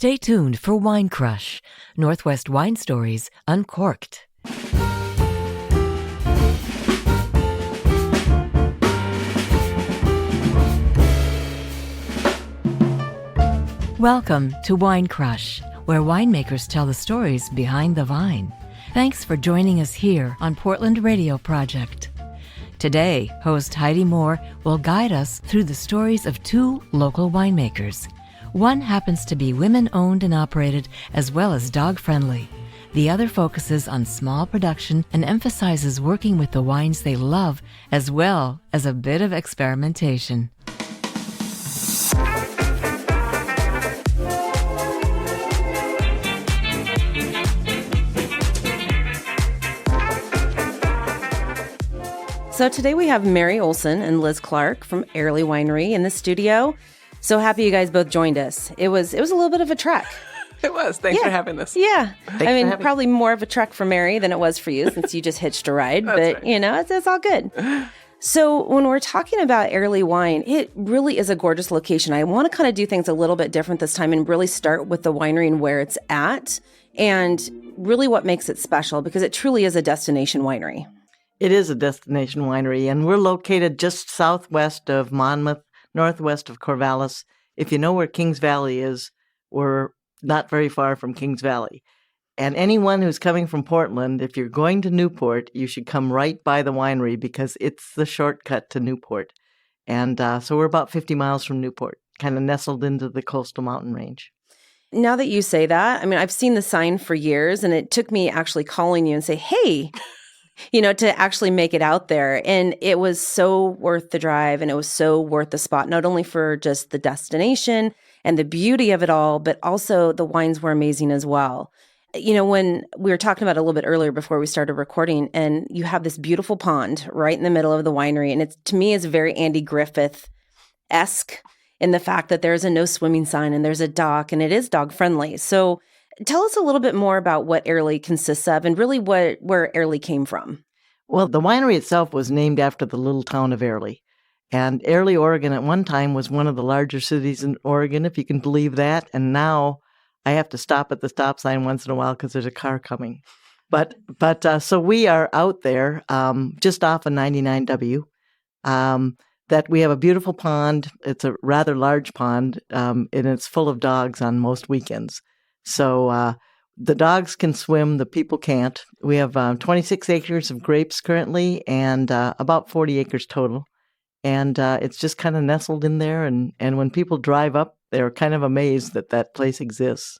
Stay tuned for Wine Crush, Northwest Wine Stories Uncorked. Welcome to Wine Crush, where winemakers tell the stories behind the vine. Thanks for joining us here on Portland Radio Project. Today, host Heidi Moore will guide us through the stories of two local winemakers. One happens to be women-owned and operated as well as dog-friendly. The other focuses on small production and emphasizes working with the wines they love as well as a bit of experimentation. So today we have Mary Olson and Liz Clark from Airlie Winery in the studio. So happy you guys both joined us. It was a little bit of a trek. It was. Thanks for having us. Yeah. Probably more of a trek for Mary than it was for you since you just hitched a ride. But, right. It's all good. So when we're talking about Airlie Wine, it really is a gorgeous location. I want to kind of do things a little bit different this time and really start with the winery and where it's at and really what makes it special because it truly is a destination winery. It is a destination winery, and we're located just southwest of Monmouth, northwest of Corvallis. If you know where Kings Valley is, we're not very far from Kings Valley. And anyone who's coming from Portland, if you're going to Newport, you should come right by the winery because it's the shortcut to Newport. And so we're about 50 miles from Newport, kind of nestled into the coastal mountain range. Now that you say that, I've seen the sign for years, and it took me actually calling you and say, hey, to actually make it out there. And it was so worth the drive and it was so worth the spot, not only for just the destination and the beauty of it all, but also the wines were amazing as well. When we were talking about it a little bit earlier before we started recording, and you have this beautiful pond right in the middle of the winery. And to me, it's very Andy Griffith-esque in the fact that there's a no swimming sign and there's a dock and it is dog friendly. So tell us a little bit more about what Airlie consists of and really where Airlie came from. Well, the winery itself was named after the little town of Airlie. And Airlie, Oregon at one time was one of the larger cities in Oregon, if you can believe that. And now I have to stop at the stop sign once in a while because there's a car coming. But so we are out there just off of 99W. That we have a beautiful pond. It's a rather large pond, and it's full of dogs on most weekends. So the dogs can swim, the people can't. We have 26 acres of grapes currently and about 40 acres total. And it's just kind of nestled in there. And when people drive up, they're kind of amazed that place exists.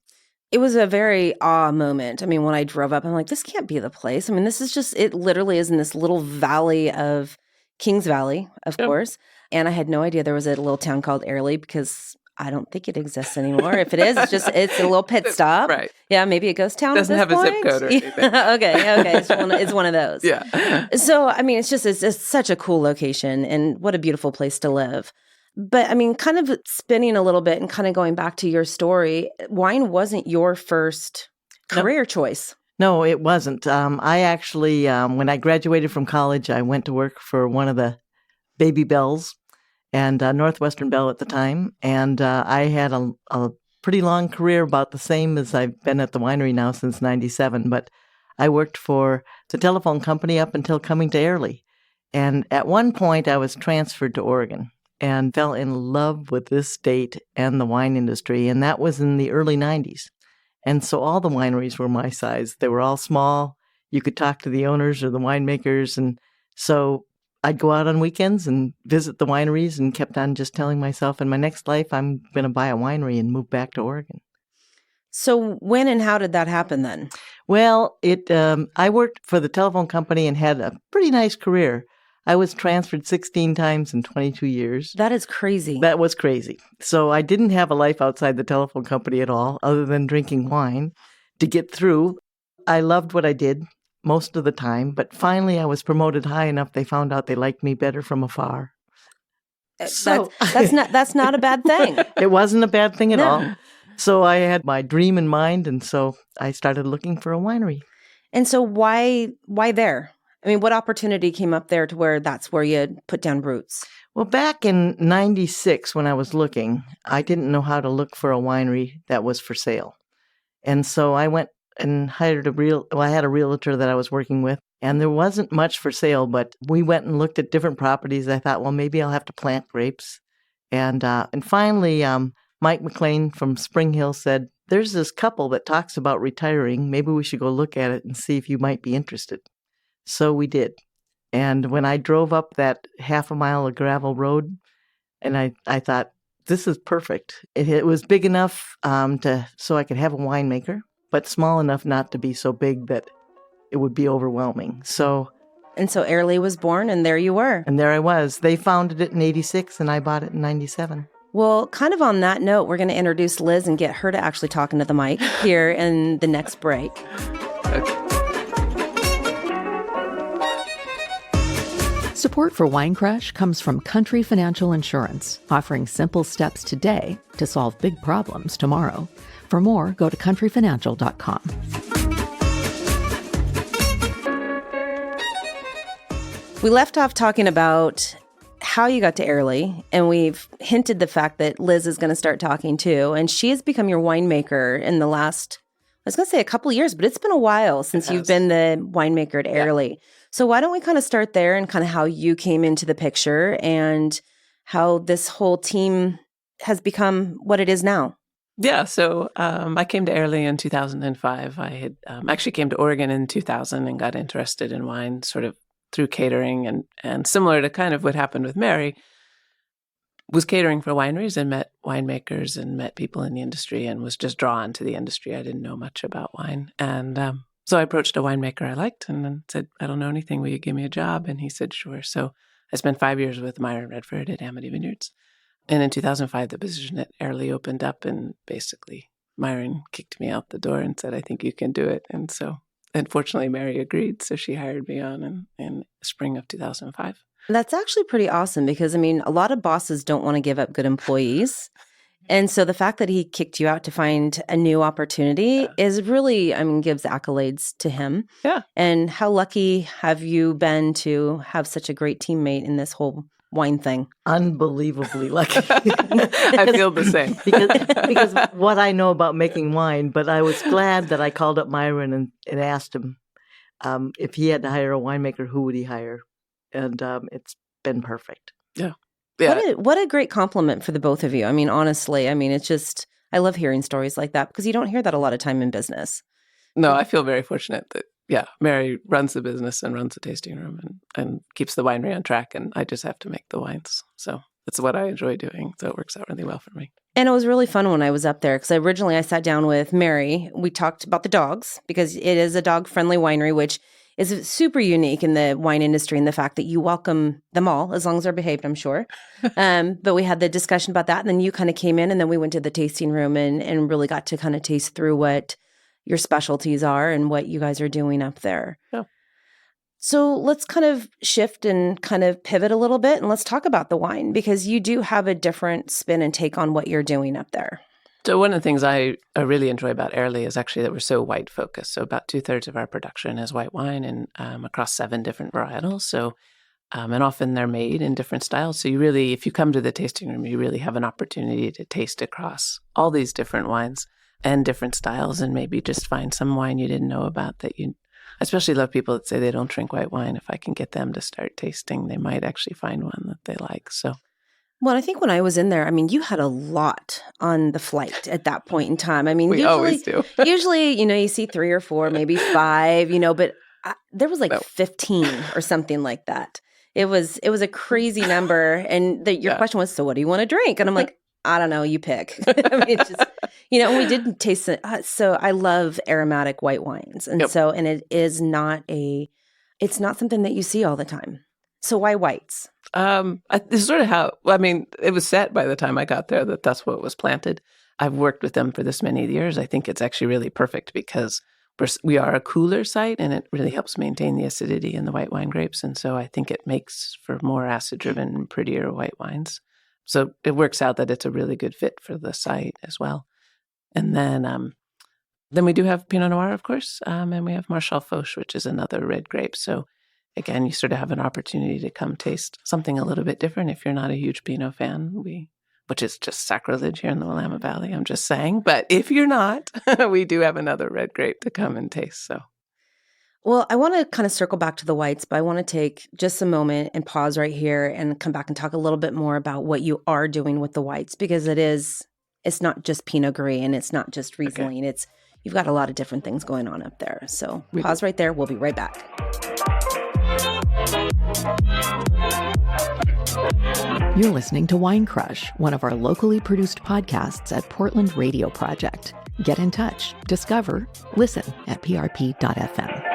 It was a very awe moment. When I drove up, I'm like, this can't be the place. This is just, it literally is in this little valley of Kings Valley, of course. And I had no idea there was a little town called Airlie because I don't think it exists anymore. If it is, it's a little pit stop. Right. Yeah, maybe a ghost town. Doesn't have a zip code or anything. Okay. It's one of those. Yeah. So, it's just such a cool location and what a beautiful place to live. But kind of spinning a little bit and kind of going back to your story, wine wasn't your first career choice. No, it wasn't. I actually, when I graduated from college, I went to work for one of the Baby Bells and Northwestern Bell at the time. And I had a pretty long career, about the same as I've been at the winery now since 97. But I worked for the telephone company up until coming to Airlie. And at one point, I was transferred to Oregon and fell in love with this state and the wine industry. And that was in the early 90s. And so all the wineries were my size. They were all small. You could talk to the owners or the winemakers. And so I'd go out on weekends and visit the wineries and kept on just telling myself, in my next life, I'm going to buy a winery and move back to Oregon. So when and how did that happen then? Well, I worked for the telephone company and had a pretty nice career. I was transferred 16 times in 22 years. That is crazy. That was crazy. So I didn't have a life outside the telephone company at all, other than drinking wine to get through. I loved what I did most of the time, but finally I was promoted high enough they found out they liked me better from afar. So that's not a bad thing. It wasn't a bad thing at all. So I had my dream in mind, and so I started looking for a winery. And so why there? I mean, what opportunity came up there to where that's where you had put down roots? Well, back in 96, when I was looking, I didn't know how to look for a winery that was for sale. And so I went and hired I had a realtor that I was working with, and there wasn't much for sale, but we went and looked at different properties. I thought, well, maybe I'll have to plant grapes. And finally, Mike McLean from Spring Hill said, there's this couple that talks about retiring. Maybe we should go look at it and see if you might be interested. So we did. And when I drove up that half a mile of gravel road, and I thought, this is perfect. It was big enough so I could have a winemaker, but small enough not to be so big that it would be overwhelming. And so Airlie was born, and there you were. And there I was. They founded it in 86, and I bought it in 97. Well, kind of on that note, we're going to introduce Liz and get her to actually talk into the mic here in the next break. Okay. Support for Wine Crush comes from Country Financial Insurance, offering simple steps today to solve big problems tomorrow. For more, go to countryfinancial.com. We left off talking about how you got to Airlie, and we've hinted the fact that Liz is going to start talking too, and she has become your winemaker in the last, I was going to say a couple of years, but it's been a while since you've been the winemaker at Airlie. So why don't we kind of start there and kind of how you came into the picture and how this whole team has become what it is now? Yeah, so I came to Airlie in 2005. I had actually came to Oregon in 2000 and got interested in wine sort of through catering and similar to kind of what happened with Mary, was catering for wineries and met winemakers and met people in the industry and was just drawn to the industry. I didn't know much about wine. And so I approached a winemaker I liked and then said, I don't know anything. Will you give me a job? And he said, sure. So I spent 5 years with Myron Redford at Amity Vineyards. And in 2005, the position at Airlie opened up and basically Myron kicked me out the door and said, I think you can do it. And so, unfortunately, Mary agreed. So she hired me on in spring of 2005. That's actually pretty awesome because, I mean, a lot of bosses don't want to give up good employees. And so the fact that he kicked you out to find a new opportunity is really, I mean, gives accolades to him. Yeah. And how lucky have you been to have such a great teammate in this whole wine thing? Unbelievably lucky. I feel the same. because what I know about making wine, but I was glad that I called up Myron and asked him if he had to hire a winemaker, who would he hire? And it's been perfect. Yeah. Yeah. What a great compliment for the both of you. I mean, honestly, I mean, it's just, I love hearing stories like that because you don't hear that a lot of time in business. No, I feel very fortunate that, Mary runs the business and runs the tasting room and keeps the winery on track. And I just have to make the wines. So that's what I enjoy doing. So it works out really well for me. And it was really fun when I was up there because originally I sat down with Mary. We talked about the dogs because it is a dog-friendly winery, which is super unique in the wine industry and the fact that you welcome them all as long as they're behaved, I'm sure. But we had the discussion about that. And then you kind of came in and then we went to the tasting room and really got to kind of taste through what your specialties are and what you guys are doing up there. Yeah. So let's kind of shift and kind of pivot a little bit and let's talk about the wine because you do have a different spin and take on what you're doing up there. So one of the things I really enjoy about Airlie is actually that we're so white focused. So about 2/3 of our production is white wine and across 7 different varietals. So and often they're made in different styles. So you really, if you come to the tasting room, you really have an opportunity to taste across all these different wines and different styles and maybe just find some wine you didn't know about that you, I especially love people that say they don't drink white wine. If I can get them to start tasting, they might actually find one that they like. So. Well, I think when I was in there, I mean, you had a lot on the flight at that point in time. I mean, we always do. Usually, you see 3 or 4, maybe 5, but there was like 15 or something like that. It was a crazy number. And your question was, so what do you want to drink? And I'm like, I don't know, you pick. I mean, it's just, and we did taste it. So I love aromatic white wines. And and it is it's not something that you see all the time. So why whites? This is sort of how, it was set by the time I got there that that's what was planted. I've worked with them for this many years. I think it's actually really perfect because we are a cooler site and it really helps maintain the acidity in the white wine grapes. And so I think it makes for more acid-driven, prettier white wines. So it works out that it's a really good fit for the site as well. And then we do have Pinot Noir, of course, and we have Marchal Foch, which is another red grape. So again, you sort of have an opportunity to come taste something a little bit different if you're not a huge Pinot fan. Which is just sacrilege here in the Willamette Valley, I'm just saying. But if you're not, we do have another red grape to come and taste. So, well, I want to kind of circle back to the whites, but I want to take just a moment and pause right here and come back and talk a little bit more about what you are doing with the whites, because it's not just Pinot Gris and it's not just Riesling. Okay. You've got a lot of different things going on up there. So pause right there. We'll be right back. You're listening to Wine Crush, one of our locally produced podcasts at Portland Radio Project. Get in touch, discover, listen at prp.fm.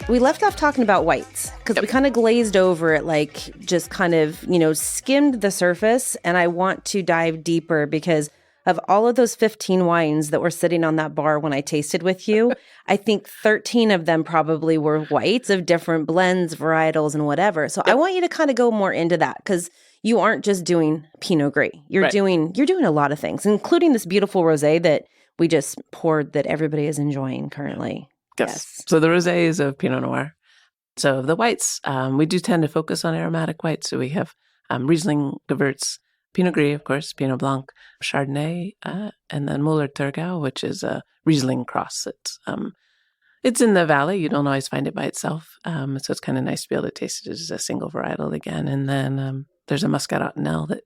We left off talking about whites because we kind of glazed over it, like just kind of, skimmed the surface. And I want to dive deeper because of all of those 15 wines that were sitting on that bar when I tasted with you, I think 13 of them probably were whites of different blends, varietals, and whatever. So I want you to kind of go more into that because you aren't just doing Pinot Gris. You're doing a lot of things, including this beautiful rosé that we just poured that everybody is enjoying currently. Yes. So the rosé is of Pinot Noir. So the whites, we do tend to focus on aromatic whites. So we have Riesling, Gewürz, Pinot Gris, of course, Pinot Blanc, Chardonnay, and then Müller-Thurgau, which is a Riesling cross. It's in the valley. You don't always find it by itself. So it's kind of nice to be able to taste it as a single varietal again. And then there's a Muscat Ottonel that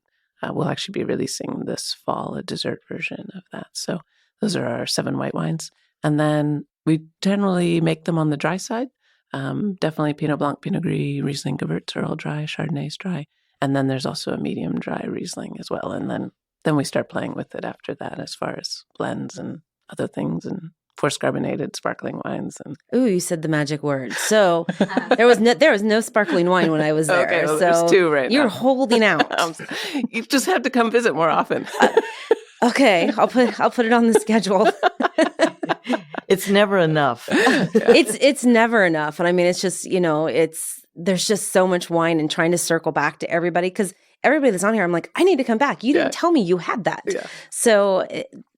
we'll actually be releasing this fall, a dessert version of that. So those are our 7 white wines. And then we generally make them on the dry side. Definitely Pinot Blanc, Pinot Gris, Riesling, Gewürz are all dry. Chardonnay's dry. And then there's also a medium dry Riesling as well. And then we start playing with it after that as far as blends and other things and force carbonated sparkling wines. And ooh, you said the magic word. So there was no sparkling wine when I was there. Okay, well, so there's 2 right you're now. Holding out. You just have to come visit more often. Okay, I'll put it on the schedule. It's never enough. It's never enough. And I mean, it's just, there's just so much wine and trying to circle back to everybody because everybody that's on here, I'm like, I need to come back. You didn't tell me you had that. Yeah. So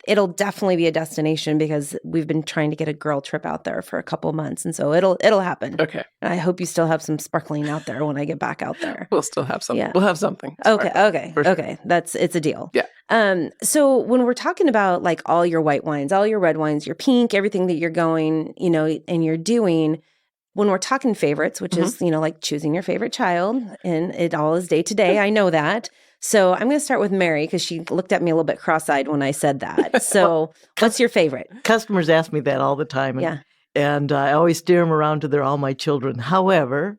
it'll definitely be a destination because we've been trying to get a girl trip out there for a couple months. And so it'll happen. Okay. And I hope you still have some sparkling out there when I get back out there. We'll still have something. Yeah. We'll have something. Okay. Sure. Okay. It's a deal. Yeah. So when we're talking about like all your white wines, all your red wines, your pink, everything that you're going, and you're doing, when we're talking favorites, which is, like choosing your favorite child, and it all is day to day. I know that. So I'm going to start with Mary because she looked at me a little bit cross-eyed when I said that. So what's your favorite? Customers ask me that all the time. And I always steer them around to all my children. However,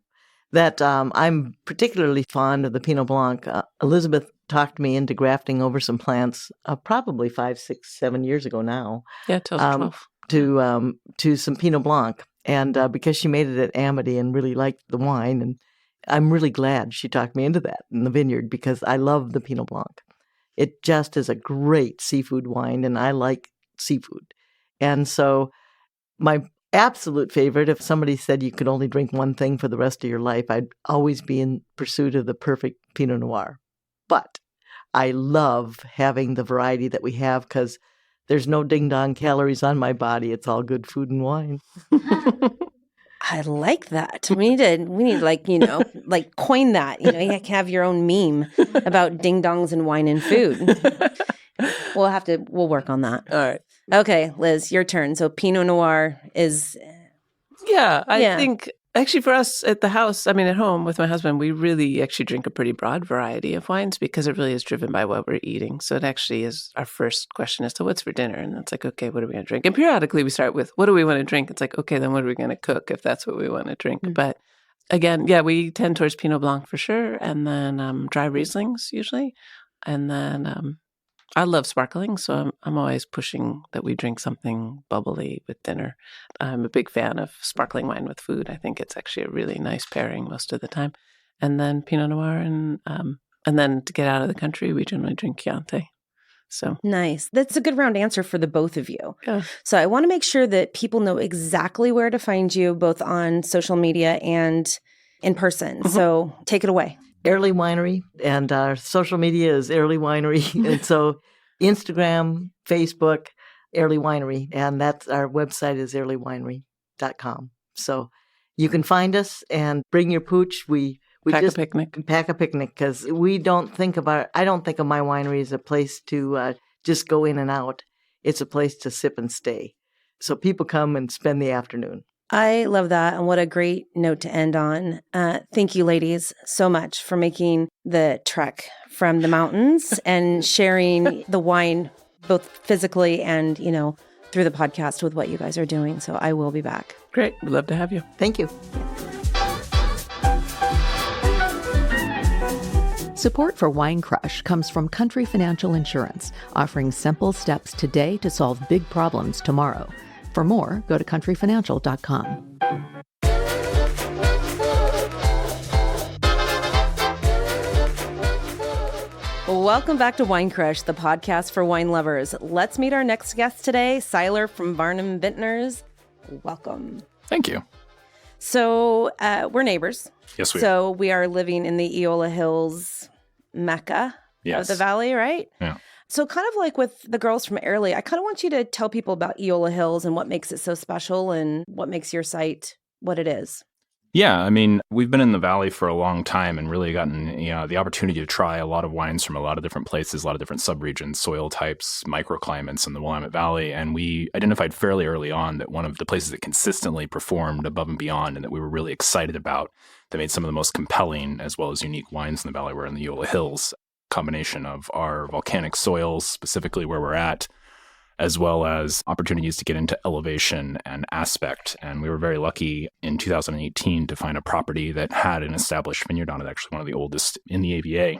that I'm particularly fond of the Pinot Blanc. Elizabeth talked me into grafting over some plants probably 5, 6, 7 years ago now. Yeah, 12. To some Pinot Blanc. And because she made it at Amity and really liked the wine. And I'm really glad she talked me into that in the vineyard because I love the Pinot Blanc. It just is a great seafood wine, and I like seafood. And so my absolute favorite, if somebody said you could only drink one thing for the rest of your life, I'd always be in pursuit of the perfect Pinot Noir. But I love having the variety that we have because there's no ding-dong calories on my body. It's all good food and wine. I like that. We need like, like coin that. You can have your own meme about ding-dongs and wine and food. We'll work on that. All right. Okay, Liz, your turn. So Pinot Noir is... I think actually for us at the house, at home with my husband, we really actually drink a pretty broad variety of wines because it really is driven by what we're eating. So it actually is our first question as to what's for dinner. And it's like, okay, what are we going to drink? And periodically we start with, what do we want to drink? It's like, okay, then what are we going to cook if that's what we want to drink? Mm-hmm. But again, we tend towards Pinot Blanc for sure. And then dry Rieslings usually. And then I love sparkling, so I'm always pushing that we drink something bubbly with dinner. I'm a big fan of sparkling wine with food. I think it's actually a really nice pairing most of the time. And then Pinot Noir, and then to get out of the country, we generally drink Chianti. So nice. That's a good round answer for the both of you. Yeah. So I want to make sure that people know exactly where to find you, both on social media and in person. Mm-hmm. So take it away. Airlie Winery, and our social media is Airlie Winery. And so Instagram, Facebook, Airlie Winery, and that's our website is airliewinery.com. So you can find us and bring your pooch. We Pack just a picnic. pack a picnic because I don't think of my winery as a place to just go in and out. It's a place to sip and stay. So people come and spend the afternoon. I love that. And what a great note to end on. Thank you, ladies, so much for making the trek from the mountains and sharing the wine, both physically and, through the podcast with what you guys are doing. So I will be back. Great. We'd love to have you. Thank you. Support for Wine Crush comes from Country Financial Insurance, offering simple steps today to solve big problems tomorrow. For more, go to countryfinancial.com. Welcome back to Wine Crush, the podcast for wine lovers. Let's meet our next guest today, Cyler from Varnum Vintners. Welcome. Thank you. So we're neighbors. Yes, we are. So we are living in the Eola Hills mecca of the valley, right? Yeah. So kind of like with the girls from Airlie, I kind of want you to tell people about Eola Hills and what makes it so special and what makes your site what it is. Yeah, I mean, we've been in the valley for a long time and really gotten the opportunity to try a lot of wines from a lot of different places, a lot of different subregions, soil types, microclimates in the Willamette Valley. And we identified fairly early on that one of the places that consistently performed above and beyond and that we were really excited about, that made some of the most compelling as well as unique wines in the valley were in the Eola Hills. Combination of our volcanic soils, specifically where we're at, as well as opportunities to get into elevation and aspect. And we were very lucky in 2018 to find a property that had an established vineyard on it, actually one of the oldest in the AVA,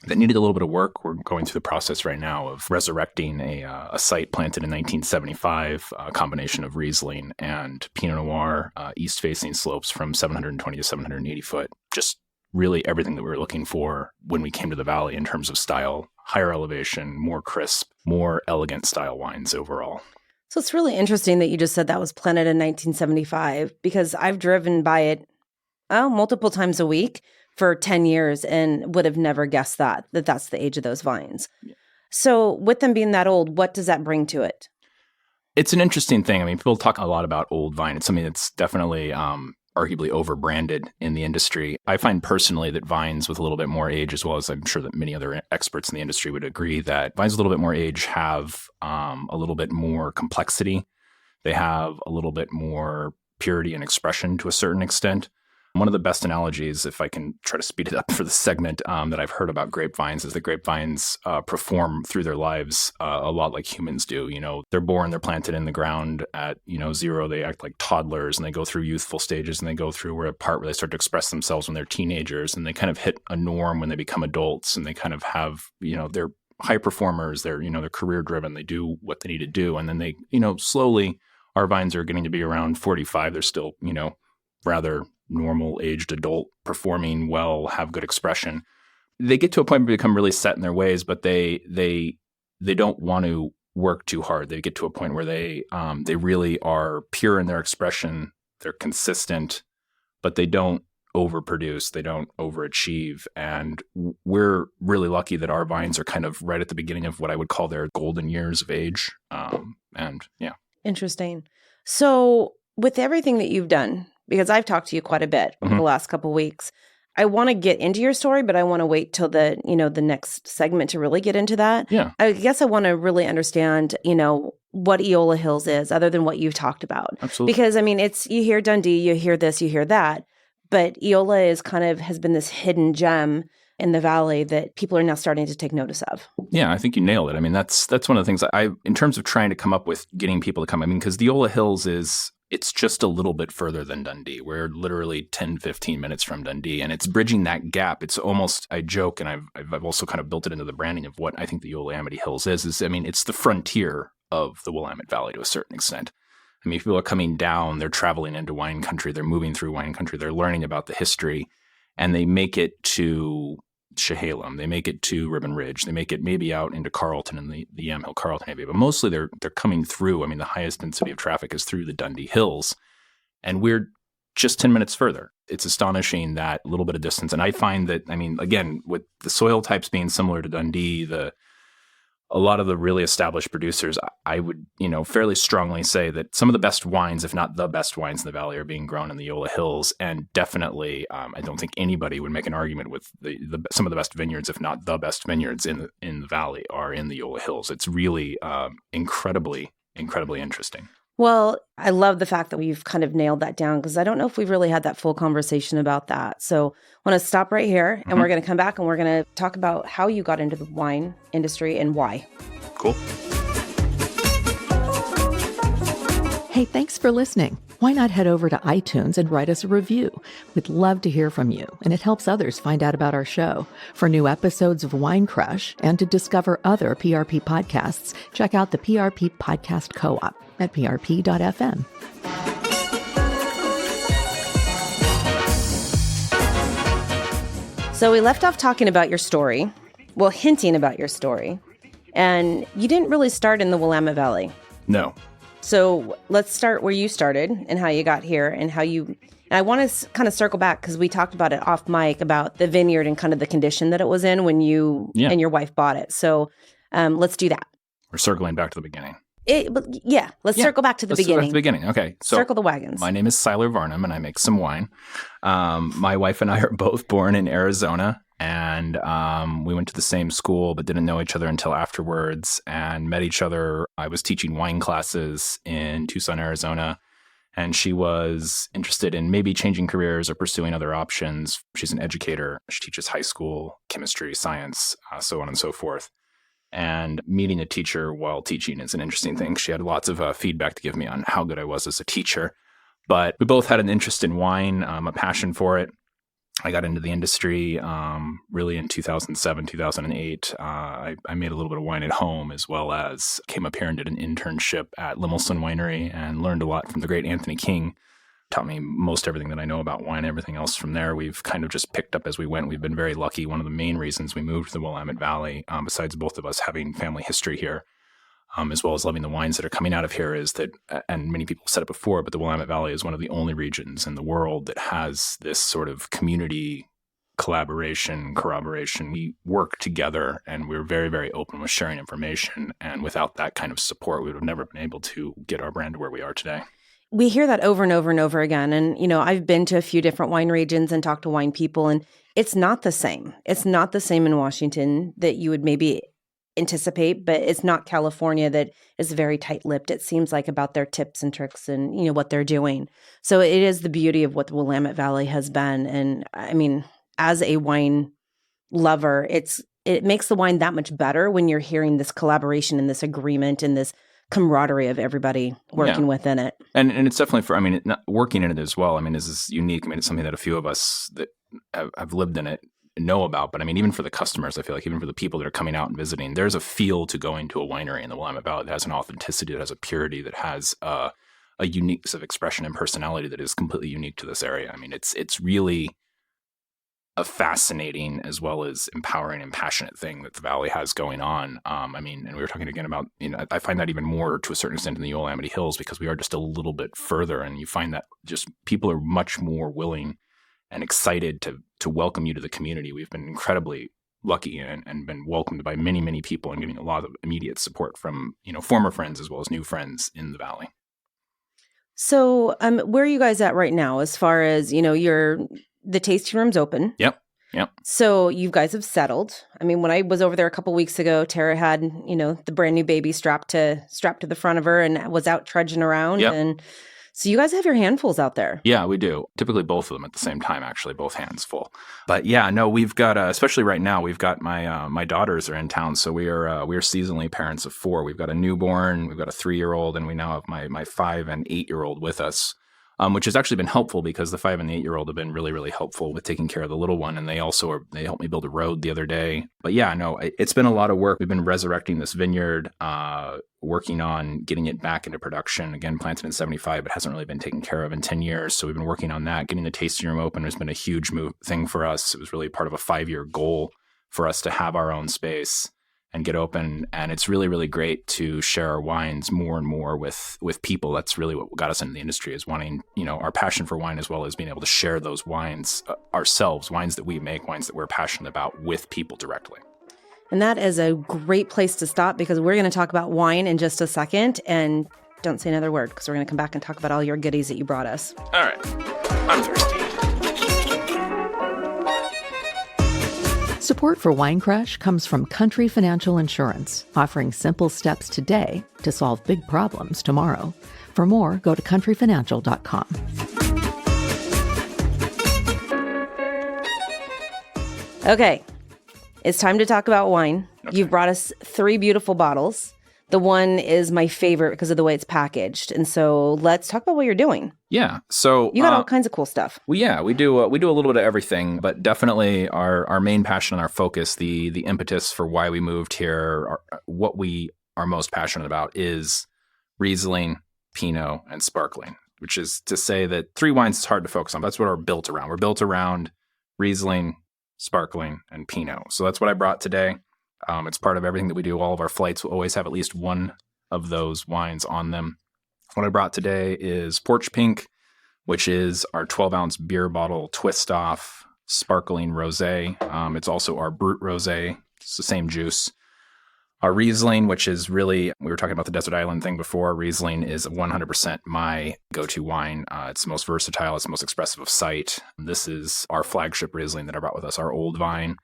that needed a little bit of work. We're going through the process right now of resurrecting a site planted in 1975, a combination of Riesling and Pinot Noir, east-facing slopes from 720 to 780 foot, just really everything that we were looking for when we came to the valley in terms of style, higher elevation, more crisp, more elegant style wines overall. So it's really interesting that you just said that was planted in 1975 because I've driven by it multiple times a week for 10 years and would have never guessed that that's the age of those vines. Yeah. So with them being that old, what does that bring to it? It's an interesting thing. I mean, people talk a lot about old vine. It's something that's definitely arguably over-branded in the industry. I find personally that vines with a little bit more age, as well as I'm sure that many other experts in the industry would agree, that vines with a little bit more age have a little bit more complexity. They have a little bit more purity and expression to a certain extent. One of the best analogies, if I can try to speed it up for the segment, that I've heard about grapevines is that grapevines perform through their lives a lot like humans do. You know, they're born, they're planted in the ground at, 0. They act like toddlers and they go through youthful stages and they go through a part where they start to express themselves when they're teenagers and they kind of hit a norm when they become adults and they kind of have, they're high performers, they're career driven, they do what they need to do. And then they, slowly, our vines are getting to be around 45. They're still, rather normal aged adult, performing well, have good expression. They get to a point where they become really set in their ways, but they don't want to work too hard. They get to a point where they really are pure in their expression. They're consistent, but they don't overproduce. They don't overachieve. And we're really lucky that our vines are kind of right at the beginning of what I would call their golden years of age. Interesting. So with everything that you've done, because I've talked to you quite a bit over the last couple of weeks, I want to get into your story, but I want to wait till the next segment to really get into that. Yeah. I guess I want to really understand, what Eola Hills is other than what you've talked about. Absolutely. Because, it's, you hear Dundee, you hear this, you hear that, but Eola has been this hidden gem in the valley that people are now starting to take notice of. Yeah, I think you nailed it. I mean, that's one of the things in terms of trying to come up with getting people to come, because the Eola Hills it's just a little bit further than Dundee. We're literally 10, 15 minutes from Dundee, and it's bridging that gap. It's almost, I joke, and I've also kind of built it into the branding of what I think the Eola Hills is it's the frontier of the Willamette Valley to a certain extent. I mean, people are coming down, they're traveling into wine country, they're moving through wine country, they're learning about the history, and they make it to Chehalem, they make it to Ribbon Ridge, they make it maybe out into Carlton and the Yamhill Carlton area, but mostly they're coming through. I mean, the highest density of traffic is through the Dundee Hills, and we're just 10 minutes further. It's astonishing that little bit of distance. And I find that, again, with the soil types being similar to Dundee, the a lot of the really established producers, I would, fairly strongly say that some of the best wines, if not the best wines in the valley, are being grown in the Eola Hills. And definitely, I don't think anybody would make an argument with some of the best vineyards, if not the best vineyards in the valley, are in the Eola Hills. It's really incredibly interesting. Well, I love the fact that we've kind of nailed that down, because I don't know if we've really had that full conversation about that. So I want to stop right here, and we're going to come back and we're going to talk about how you got into the wine industry and why. Cool. Hey, thanks for listening. Why not head over to iTunes and write us a review? We'd love to hear from you, and it helps others find out about our show. For new episodes of Wine Crush and to discover other PRP podcasts, check out the PRP Podcast Co-op at prp.fm. So we left off talking about your story, well, hinting about your story, and you didn't really start in the Willamette Valley. No. So let's start where you started and how you got here and how you, and I want to kind of circle back because we talked about it off mic about the vineyard and kind of the condition that it was in when you and your wife bought it. So let's do that. We're circling back to the beginning. Let's circle back to the beginning. Back to the beginning. Okay. So circle the wagons. My name is Cyler Varnum, and I make some wine. My wife and I are both born in Arizona, and we went to the same school but didn't know each other until afterwards and met each other. I was teaching wine classes in Tucson, Arizona, and she was interested in maybe changing careers or pursuing other options. She's an educator. She teaches high school chemistry, science, so on and so forth. And meeting a teacher while teaching is an interesting thing. She had lots of feedback to give me on how good I was as a teacher. But we both had an interest in wine, a passion for it. I got into the industry really in 2007, 2008. I made a little bit of wine at home, as well as came up here and did an internship at Olson Winery and learned a lot from the great Anthony King. Taught me most everything that I know about wine. Everything else from there, we've kind of just picked up as we went. We've been very lucky. One of the main reasons we moved to the Willamette Valley, besides both of us having family history here, as well as loving the wines that are coming out of here, is that, and many people said it before, but the Willamette Valley is one of the only regions in the world that has this sort of community collaboration, corroboration. We work together, and we're very, very open with sharing information. And without that kind of support, we would have never been able to get our brand to where we are today. We hear that over and over and over again. And, I've been to a few different wine regions and talked to wine people, and it's not the same. It's not the same in Washington that you would maybe anticipate, but it's not California that is very tight-lipped, it seems like, about their tips and tricks and, what they're doing. So it is the beauty of what the Willamette Valley has been. And I mean, as a wine lover, it makes the wine that much better when you're hearing this collaboration and this agreement and this camaraderie of everybody working within it. And it's definitely working in it as well. I mean, this is unique. I mean, it's something that a few of us that have lived in it know about. But I mean, even for the customers, I feel like even for the people that are coming out and visiting, there's a feel to going to a winery in the Willamette Valley that has an authenticity, that has a purity, that has a uniqueness of expression and personality that is completely unique to this area. I mean, it's really a fascinating as well as empowering and passionate thing that the Valley has going on. I mean, and we were talking again about, I find that even more to a certain extent in the Willamette Hills, because we are just a little bit further, and you find that just people are much more willing and excited to welcome you to the community. We've been incredibly lucky and been welcomed by many, many people, and getting a lot of immediate support from, former friends as well as new friends in the Valley. So where are you guys at right now as far as, the tasting room's open? Yep. So you guys have settled. I mean, when I was over there a couple weeks ago, Tara had, the brand new baby strapped to the front of her and was out trudging around. Yep. And so you guys have your handfuls out there. Yeah, we do. Typically both of them at the same time, actually, both hands full. But yeah, no, we've got, especially right now, we've got my daughters are in town. So we are seasonally parents of 4. We've got a newborn, we've got a 3-year-old, and we now have my 5 and 8-year-old with us. Which has actually been helpful, because the 5 and the 8-year-old have been really, really helpful with taking care of the little one. And they helped me build a road the other day. But yeah, no, it's been a lot of work. We've been resurrecting this vineyard, working on getting it back into production. Again, planted in 75, but hasn't really been taken care of in 10 years. So we've been working on that. Getting the tasting room open has been a huge thing for us. It was really part of a 5-year goal for us to have our own space and get open. And it's really, really great to share our wines more and more with people. That's really what got us into the industry, is wanting, our passion for wine, as well as being able to share those wines ourselves, wines that we make, wines that we're passionate about, with people directly. And that is a great place to stop because we're going to talk about wine in just a second. And don't say another word because we're going to come back and talk about all your goodies that you brought us. All right. I'm thirsty. Support for Wine Crush comes from Country Financial Insurance, offering simple steps today to solve big problems tomorrow. For more, go to countryfinancial.com. Okay, it's time to talk about wine. Okay. You've brought us 3 beautiful bottles. The one is my favorite because of the way it's packaged. And so let's talk about what you're doing. Yeah. So You got all kinds of cool stuff. we do a little bit of everything, but definitely our main passion and our focus, the impetus for why we moved here, what we are most passionate about is Riesling, Pinot, and Sparkling, which is to say that 3 wines is hard to focus on. That's what we're built around. We're built around Riesling, Sparkling, and Pinot. So that's what I brought today. It's part of everything that we do. All of our flights will always have at least one of those wines on them. What I brought today is Porch Pink, which is our 12-ounce beer bottle twist-off sparkling rosé. It's also our Brut rosé. It's the same juice. Our Riesling, which is really, we were talking about the desert island thing before. Riesling is 100% my go-to wine. It's the most versatile. It's the most expressive of sight. This is our flagship Riesling that I brought with us, our old vine.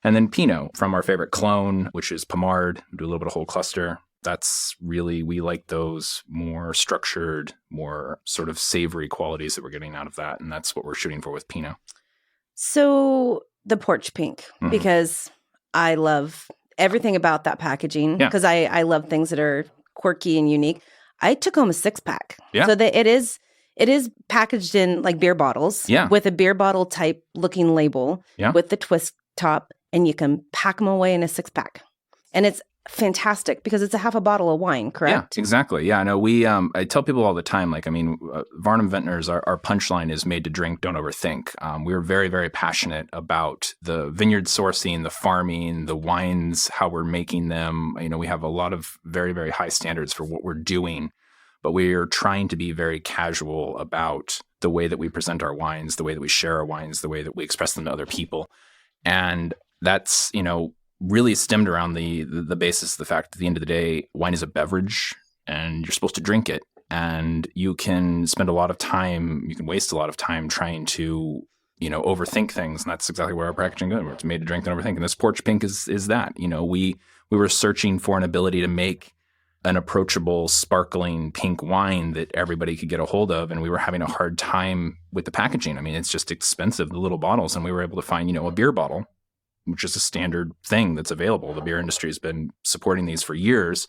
And then Pinot from our favorite clone, which is Pommard. We do a little bit of whole cluster. That's really, we like those more structured, more sort of savory qualities that we're getting out of that. And that's what we're shooting for with Pinot. So the Porch Pink, because I love everything about that packaging, because I love things that are quirky and unique. I took home a 6-pack. Yeah. So that it is packaged in like beer bottles with a beer bottle type looking label with the twist top. And you can pack them away in a 6-pack. And it's fantastic because it's a half a bottle of wine, correct? Yeah, exactly. Yeah, no, I tell people all the time, Varnum Vintners, our punchline is made to drink, don't overthink. We're very, very passionate about the vineyard sourcing, the farming, the wines, how we're making them. We have a lot of very, very high standards for what we're doing, but we're trying to be very casual about the way that we present our wines, the way that we share our wines, the way that we express them to other people. And that's, really stemmed around the basis of the fact that at the end of the day, wine is a beverage and you're supposed to drink it. And you can spend a lot of time, you can waste a lot of time trying to, overthink things. And that's exactly where our packaging is. It's made to drink and overthink. And this Porch Pink is that. We were searching for an ability to make an approachable, sparkling pink wine that everybody could get a hold of. And we were having a hard time with the packaging. It's just expensive, the little bottles. And we were able to find, a beer bottle, which is a standard thing that's available. The beer industry has been supporting these for years,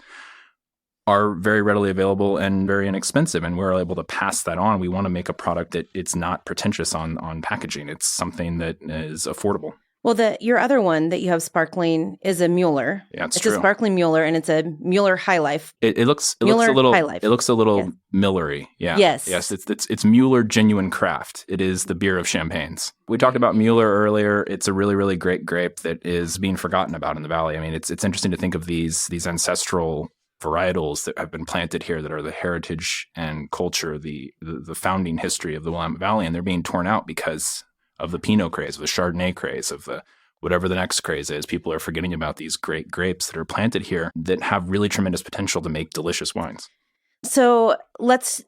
are very readily available and very inexpensive. And we're able to pass that on. We want to make a product that it's not pretentious on packaging. It's something that is affordable. Well, your other one that you have sparkling is a Mueller. Yeah, it's true. It's a sparkling Mueller, and it's a Mueller High Life. It looks a little Millery. Yeah. Yes. It's Mueller Genuine Craft. It is the beer of champagnes. We talked about Mueller earlier. It's a really, really great grape that is being forgotten about in the valley. It's interesting to think of these ancestral varietals that have been planted here that are the heritage and culture, the founding history of the Willamette Valley, and they're being torn out because of the Pinot craze, of the Chardonnay craze, of the whatever the next craze is. People are forgetting about these great grapes that are planted here that have really tremendous potential to make delicious wines. So let's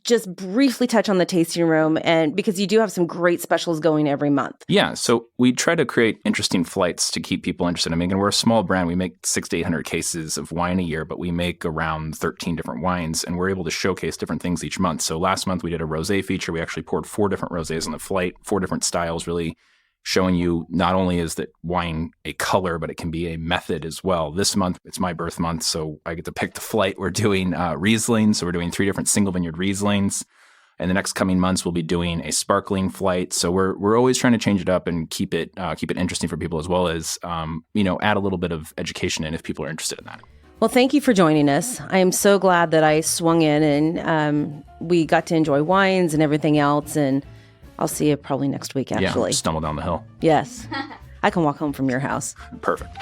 just briefly touch on the tasting room, and because you do have some great specials going every month. Yeah, so we try to create interesting flights to keep people interested. And we're a small brand. We make 600 to 800 cases of wine a year, but we make around 13 different wines, and we're able to showcase different things each month. So last month we did a rosé feature. We actually poured 4 different rosés on the flight, 4 different styles, really showing you not only is that wine a color, but it can be a method as well. This month, it's my birth month, so I get to pick the flight. We're doing Riesling, so we're doing 3 different single vineyard Rieslings. In the next coming months, we'll be doing a sparkling flight. So we're always trying to change it up and keep it interesting for people, as well as add a little bit of education in if people are interested in that. Well, thank you for joining us. I am so glad that I swung in and we got to enjoy wines and everything else. And I'll see you probably next week, actually. Yeah, stumble down the hill. Yes. I can walk home from your house. Perfect.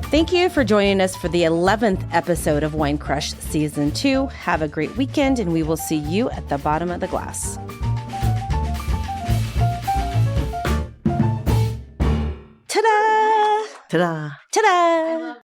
Thank you for joining us for the 11th episode of Wine Crush Season 2. Have a great weekend, and we will see you at the bottom of the glass. Ta-da! Ta-da!